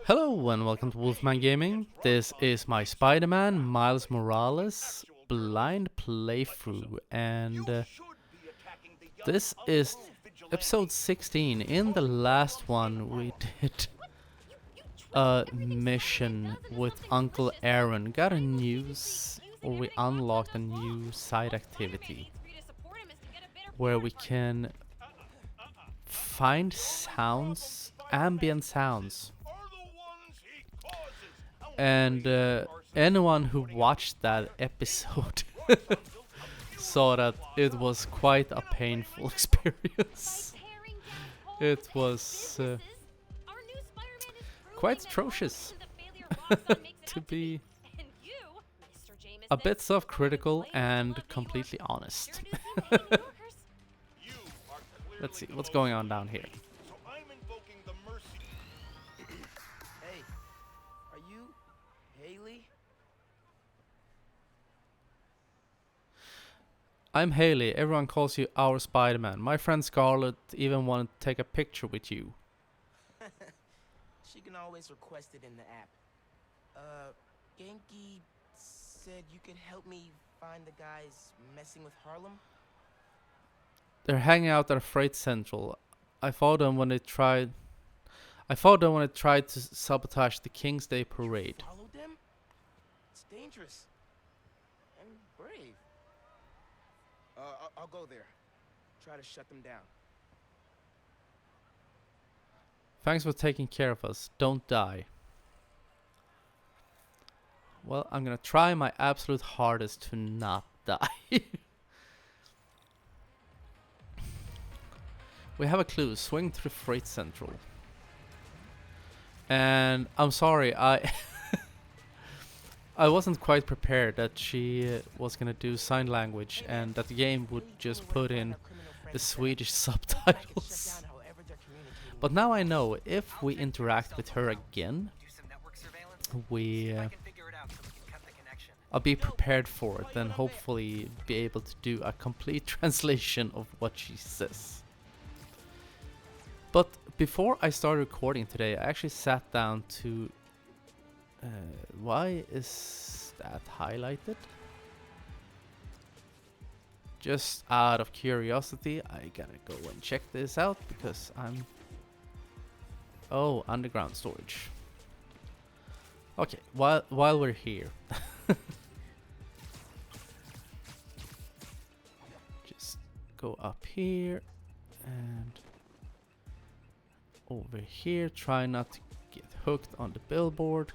Hello and welcome to Wolfman Gaming. This is my Spider-Man Miles Morales blind playthrough, and this is episode 16. In the last one we did a mission with Uncle Aaron, got a news, or we unlocked a new side activity where we can find sounds, ambient sounds. And anyone who watched that episode saw that it was quite a painful experience. It was quite atrocious, to be a bit self-critical and completely honest. Let's see what's going on down here. I'm Haley, everyone calls you our Spider-Man. My friend Scarlett even wanted to take a picture with you. She can always request it in the app. Genki said you could help me find the guys messing with Harlem? They're hanging out at a freight central. I followed them when they tried to sabotage the King's Day parade. Follow them? It's dangerous. And brave. I'll go there. Try to shut them down. Thanks for taking care of us. Don't die. Well, I'm gonna try my absolute hardest to not die. We have a clue. Swing through Freight Central. And I'm sorry, I wasn't quite prepared that she was gonna do sign language and that the game would just put in the Swedish subtitles. But now I know if we interact with her again, I'll be prepared for it and hopefully be able to do a complete translation of what she says. But before I started recording today, I actually sat down to... why is that highlighted? Just out of curiosity, I gotta go and check this out because I'm... Oh, underground storage. Okay, while we're here. Just go up here and over here. Try not to get hooked on the billboard.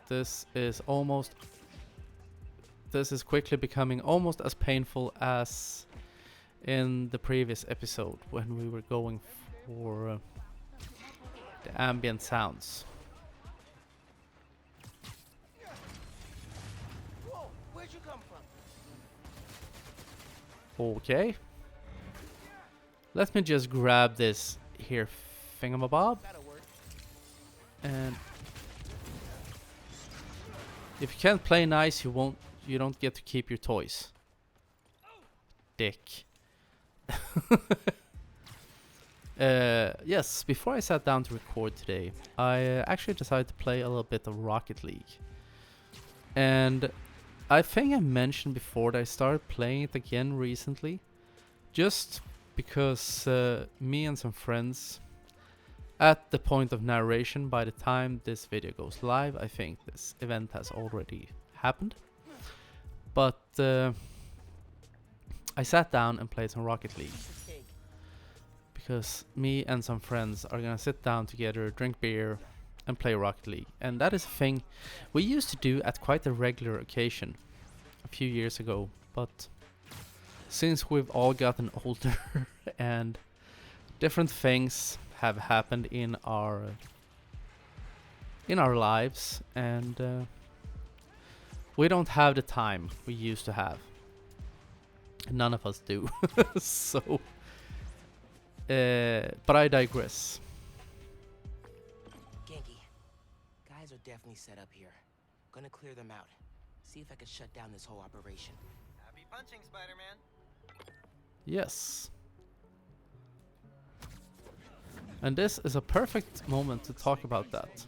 This is quickly becoming almost as painful as in the previous episode when we were going for the ambient sounds. Whoa, where'd you come from? Okay. Let me just grab this here thingamabob. And if you can't play nice, you don't get to keep your toys. Dick. Yes, before I sat down to record today, I actually decided to play a little bit of Rocket League. And I think I mentioned before that I started playing it again recently. Just because me and some friends, at the point of narration, by the time this video goes live, I think this event has already happened. But I sat down and played some Rocket League. Because me and some friends are gonna sit down together, drink beer, and play Rocket League. And that is a thing we used to do at quite a regular occasion a few years ago. But since we've all gotten older and different things have happened in our lives, and we don't have the time we used to have. None of us do. So but I digress. Genki, guys are definitely set up here. Gonna clear them out. See if I can shut down this whole operation. Happy punching, Spider-Man. Yes. And this is a perfect moment to talk about that.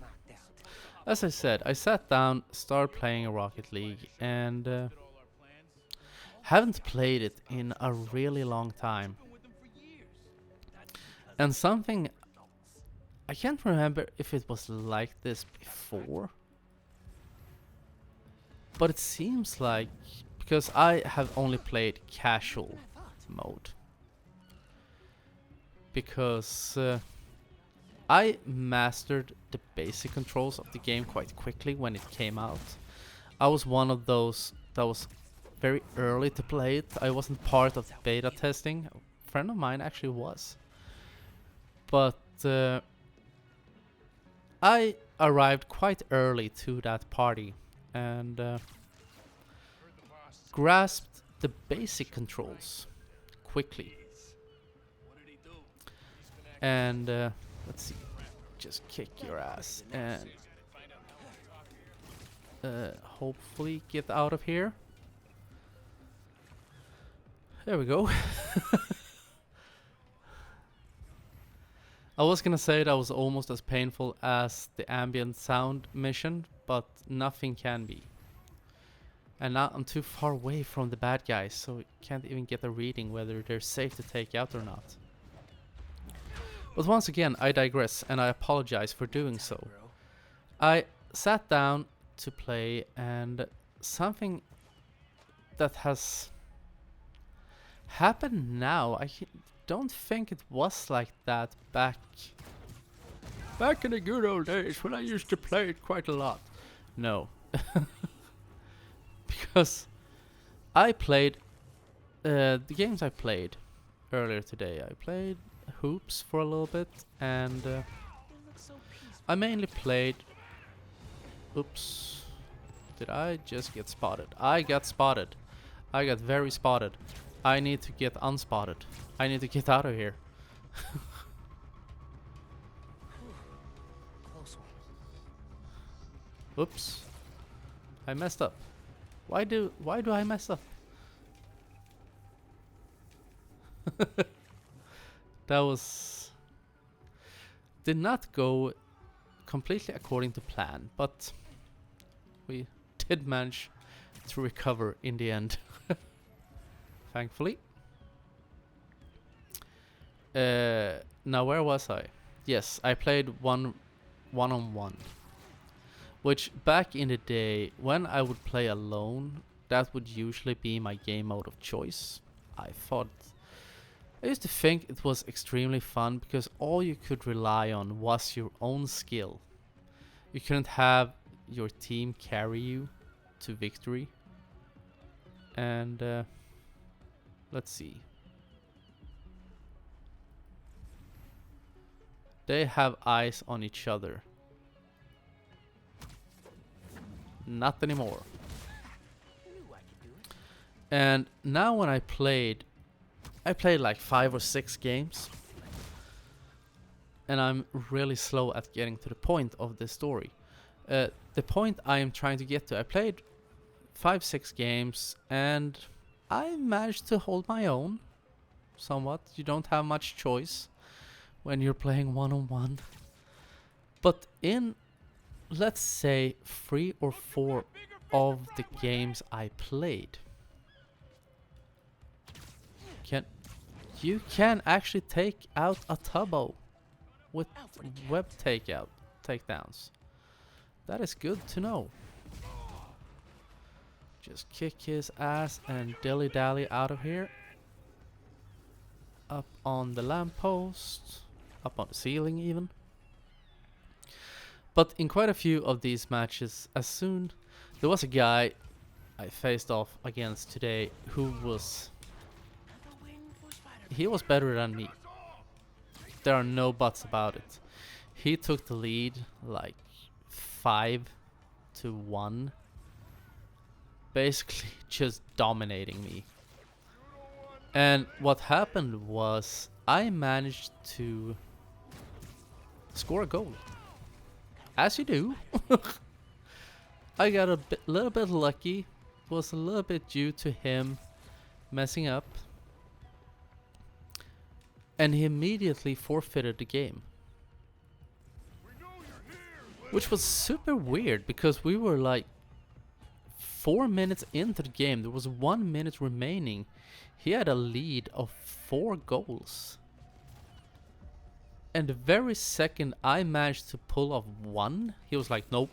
As I said, I sat down, started playing Rocket League, and haven't played it in a really long time. And something, I can't remember if it was like this before, but it seems like, because I have only played casual mode, because I mastered the basic controls of the game quite quickly when it came out. I was one of those that was very early to play it. I wasn't part of the beta testing. A friend of mine actually was. But I arrived quite early to that party and grasped the basic controls quickly. And let's see, just kick your ass and hopefully get out of here. There we go. I was gonna say that was almost as painful as the ambient sound mission, but nothing can be. And now I'm too far away from the bad guys, so can't even get a reading whether they're safe to take out or not. But once again, I digress, and I apologize for doing so. I sat down to play, and something that has happened now, I don't think it was like that back in the good old days when I used to play it quite a lot. No. Because I played the games I played earlier today. I played Hoops for a little bit, and I mainly played... Oops. Did I just get spotted? I got spotted. I got very spotted. I need to get unspotted. I need to get out of here. Oops. I messed up. Why do I mess up? That was... did not go completely according to plan, but we did manage to recover in the end. Thankfully. Now where was I? Yes, I played one-on-one. Which back in the day, when I would play alone, that would usually be my game mode of choice. I used to think it was extremely fun because all you could rely on was your own skill. You couldn't have your team carry you to victory. And let's see. They have eyes on each other. Not anymore. And now when I played like 5 or 6 games. And I'm really slow at getting to the point of the story. The point I am trying to get to, I played 5-6 games and I managed to hold my own somewhat. You don't have much choice when you're playing one-on-one. But in, let's say, 3 or 4 of the games I played, you can actually take out a Tubbo with web takedowns. That is good to know. Just kick his ass and dilly-dally out of here. Up on the lamppost. Up on the ceiling even. But in quite a few of these matches, there was a guy I faced off against today who was... he was better than me. There are no buts about it. He took the lead like 5-1. Basically just dominating me. And what happened was I managed to score a goal. As you do. I got a little bit lucky. It was a little bit due to him messing up. And he immediately forfeited the game. Which was super weird because we were like 4 minutes into the game. There was 1 minute remaining. He had a lead of 4 goals. And the very second I managed to pull off 1, he was like, nope.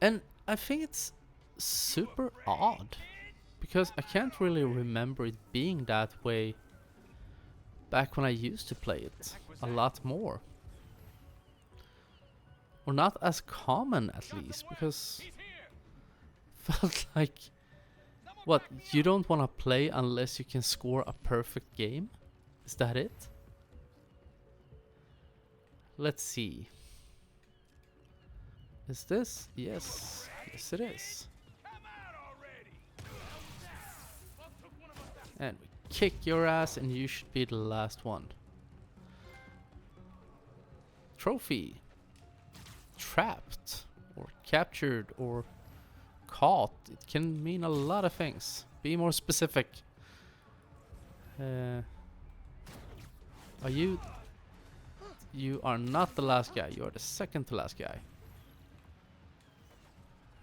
And I think it's super odd because I can't really remember it being that way back when I used to play it a lot more. Or not as common at least, because felt like, what, you don't want to play unless you can score a perfect game? Is that it? Let's see. Is this? Yes. Yes it is. And we kick your ass and you should be the last one. Trophy. Trapped. Or captured. Or caught. It can mean a lot of things. Be more specific. Are you... You are not the last guy. You are the second to last guy.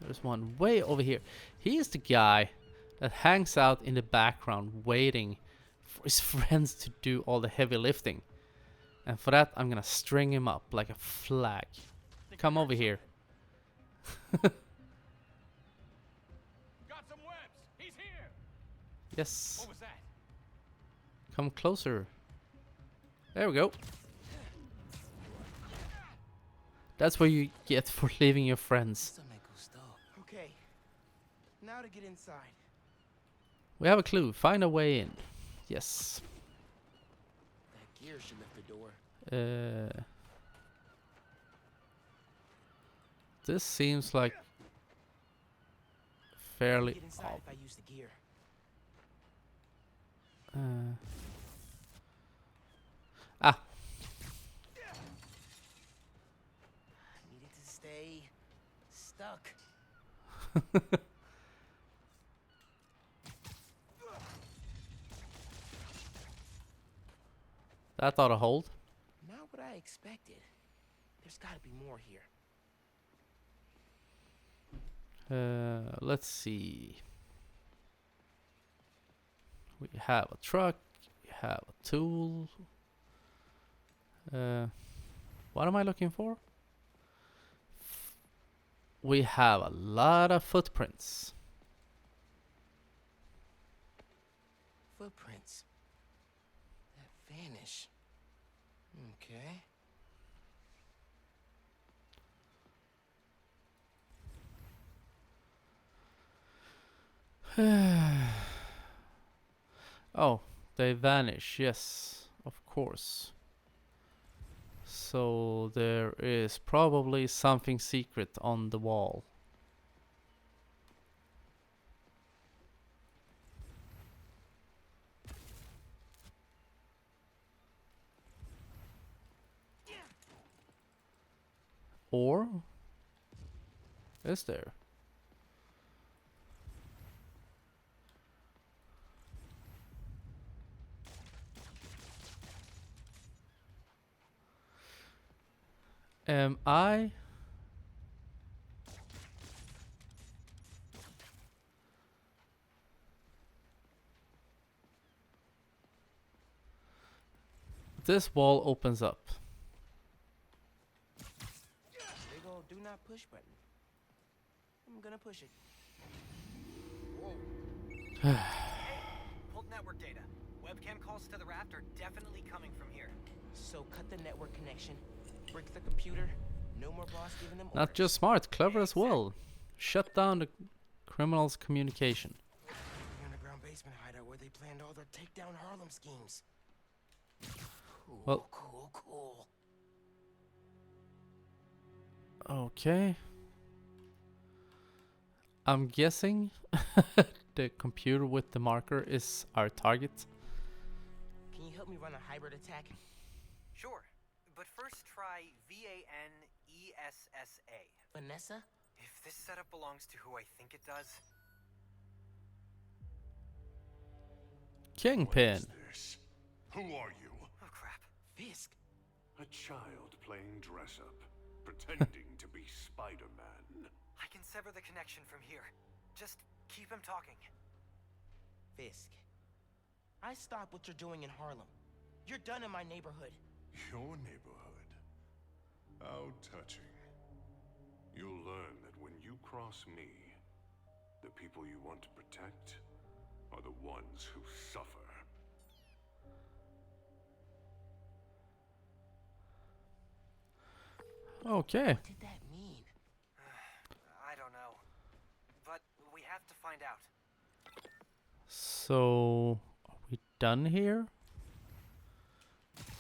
There's one way over here. He is the guy that hangs out in the background waiting for his friends to do all the heavy lifting. And for that, I'm gonna string him up like a flag. Come over here. Got some webs. He's here. Yes. What was that? Come closer. There we go. That's what you get for leaving your friends. Okay, now to get inside. We have a clue. Find a way in. Yes. That gear should lift the door. This seems like fairly Get inside if I use the gear. Ah. I needed to stay stuck. That ought to hold. Not what I expected. There's gotta be more here. Let's see. We have a truck. We have a tool. What am I looking for? We have a lot of footprints. Footprints. That vanish. Okay. Oh, they vanish. Yes, of course. So there is probably something secret on the wall. Or is there? Am I? This wall opens up. Big old do not push button. I'm gonna push it. Whoa. Hey, pulled network data. Webcam calls to the raft are definitely coming from here. So cut the network connection, brick the computer. No more boss giving them Not orders. just smart, clever as well. Shut down the criminals' communication. The underground basement hideout where they planned all their takedown Harlem schemes. Cool, Well- cool. Okay. I'm guessing the computer with the marker is our target. Can you help me run a hybrid attack? Sure, but first try VANESSA. Vanessa? If this setup belongs to who I think it does, Kingpin. This? Who are you? oh crap. Fisk. A child playing dress-up, pretending to be Spider-Man. I can sever the connection from here. Just keep him talking. Fisk, I stop what you're doing in Harlem. You're done in my neighborhood. Your neighborhood? How touching. You'll learn that when you cross me, the people you want to protect are the ones who suffer. Okay. What did that mean? I don't know. But we have to find out. So, are we done here?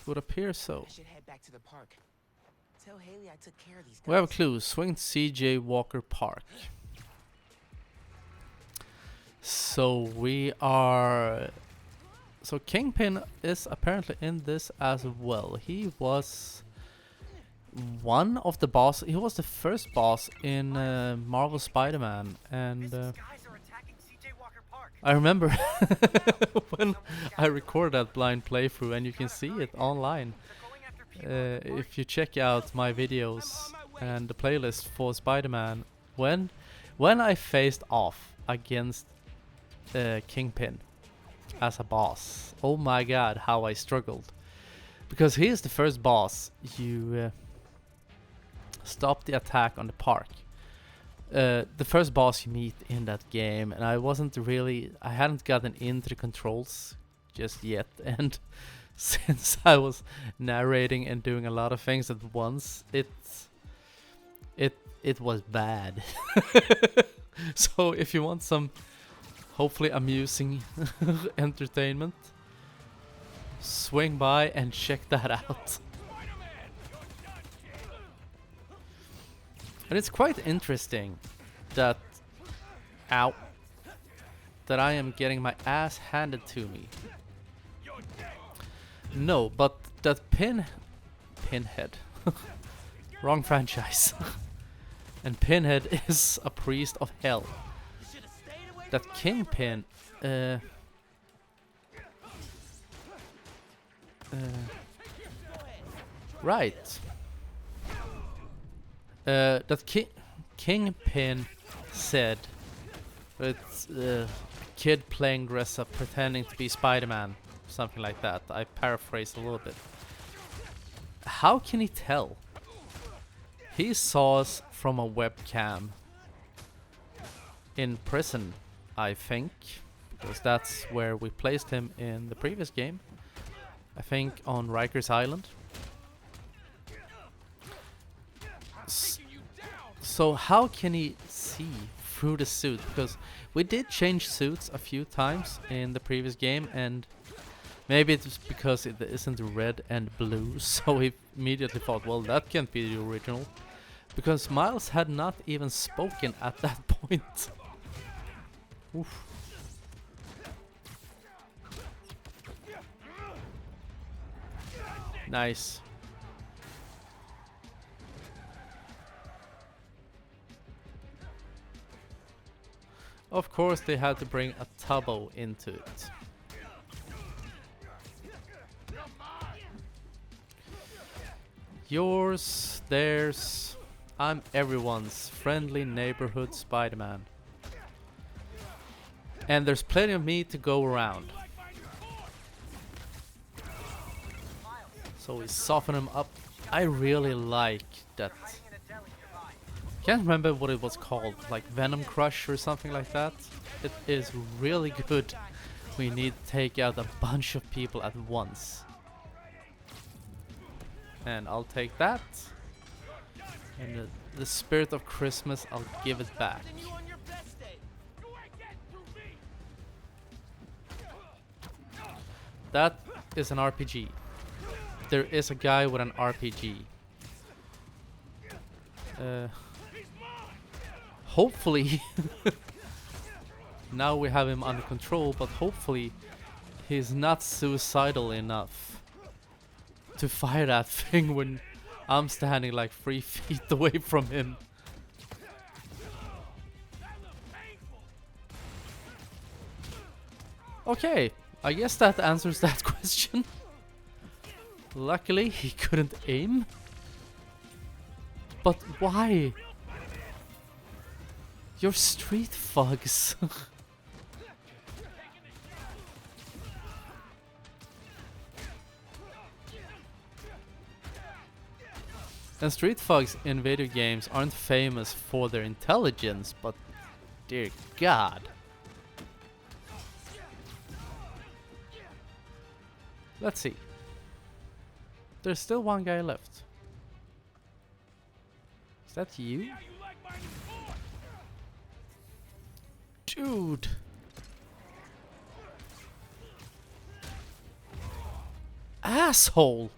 Would appear so. I should head back to the park. Tell Haley I took care of these guys. We have a clue. Swing to CJ Walker Park. So we are... So Kingpin is apparently in this as well. He was one of the boss. He was the first boss in Marvel Spider-Man, and Fisk's guys are attacking CJ Walker Park. I remember when I recorded that blind playthrough, and you can see it online. They're going after people. If you check out my videos and the playlist for Spider-Man, when I faced off against Kingpin as a boss, oh my god, how I struggled, because he is the first boss you stop the attack on the park. The first boss you meet in that game, and I hadn't gotten into the controls just yet, and since I was narrating and doing a lot of things at once, it was bad. So if you want some hopefully amusing entertainment, swing by and check that out. And it's quite interesting that I am getting my ass handed to me. No, but that Pinhead. Wrong franchise. And Pinhead is a priest of hell. That Kingpin right. That Kingpin said it's a kid playing dress up pretending to be Spider-Man, something like that. I paraphrased a little bit. How can he tell? He saw us from a webcam in prison, I think, because that's where we placed him in the previous game. I think on Rikers Island. So how can he see through the suit? Because we did change suits a few times in the previous game, and maybe it's because it isn't red and blue, so he immediately thought, well, that can't be the original. Because Miles had not even spoken at that point. Oof. Nice. Of course they had to bring a Tubbo into it. Yours, theirs, I'm everyone's friendly neighborhood Spider-Man. And there's plenty of me to go around. So we soften him up. I really like that. Can't remember what it was called, like Venom Crush or something like that. It is really good. We need to take out a bunch of people at once. And I'll take that. And the spirit of Christmas, I'll give it back. That is an RPG. There is a guy with an RPG. Hopefully, now we have him under control, but hopefully he's not suicidal enough to fire that thing when I'm standing like 3 feet away from him. Okay, I guess that answers that question. Luckily, he couldn't aim. But why? You're street thugs. And street thugs in video games aren't famous for their intelligence, but dear God. Let's see. There's still one guy left. Is that you? Dude. Asshole.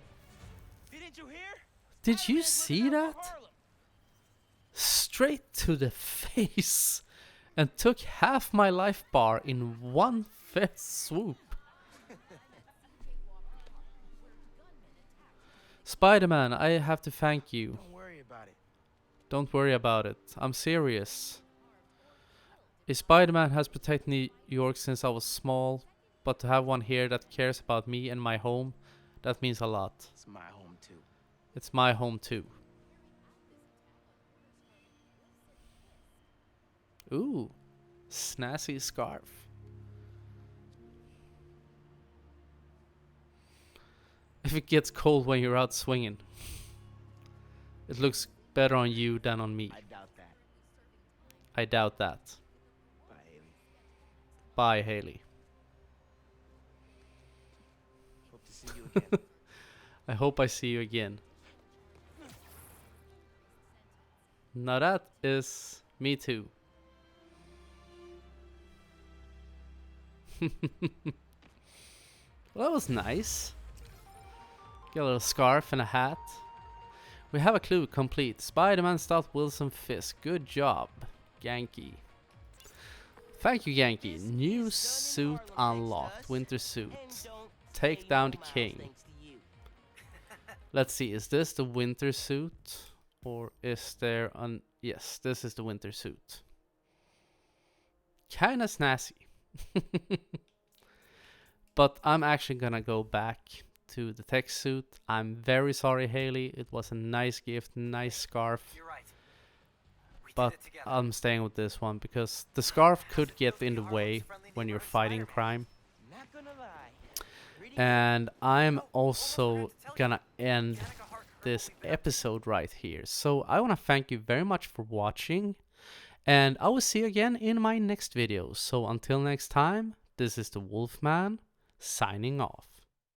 Didn't you hear? Did you see that? Straight to the face. And took half my life bar in one fast swoop. Spider-Man, I have to thank you. Don't worry about it. Don't worry about it. I'm serious. A Spider-Man has protected New York since I was small, but to have one here that cares about me and my home, that means a lot. It's my home too. It's my home too. Ooh, snazzy scarf. If it gets cold when you're out swinging, it looks better on you than on me. I doubt that. I doubt that. Bye, Haley. Bye, Haley. Hope to see you again. I hope I see you again. Now that is me too. Well, that was nice. Get a little scarf and a hat. We have a clue complete. Spider-Man stopped Wilson Fisk. Good job, Yankee. Thank you, Yankee. New suit unlocked. Winter suit. Take down the king. Let's see, is this the winter suit? Or is there an... Yes, this is the winter suit. Kinda snazzy. But I'm actually gonna go back to the tech suit. I'm very sorry, Haley. It was a nice gift, nice scarf. You're right. We But did it together. I'm staying with this one because the scarf could get in the way when you're fighting crime. Not gonna lie. Pretty And I'm also gonna end this episode right here. So I want to thank you very much for watching. And I will see you again in my next video. So until next time, this is the Wolfman signing off.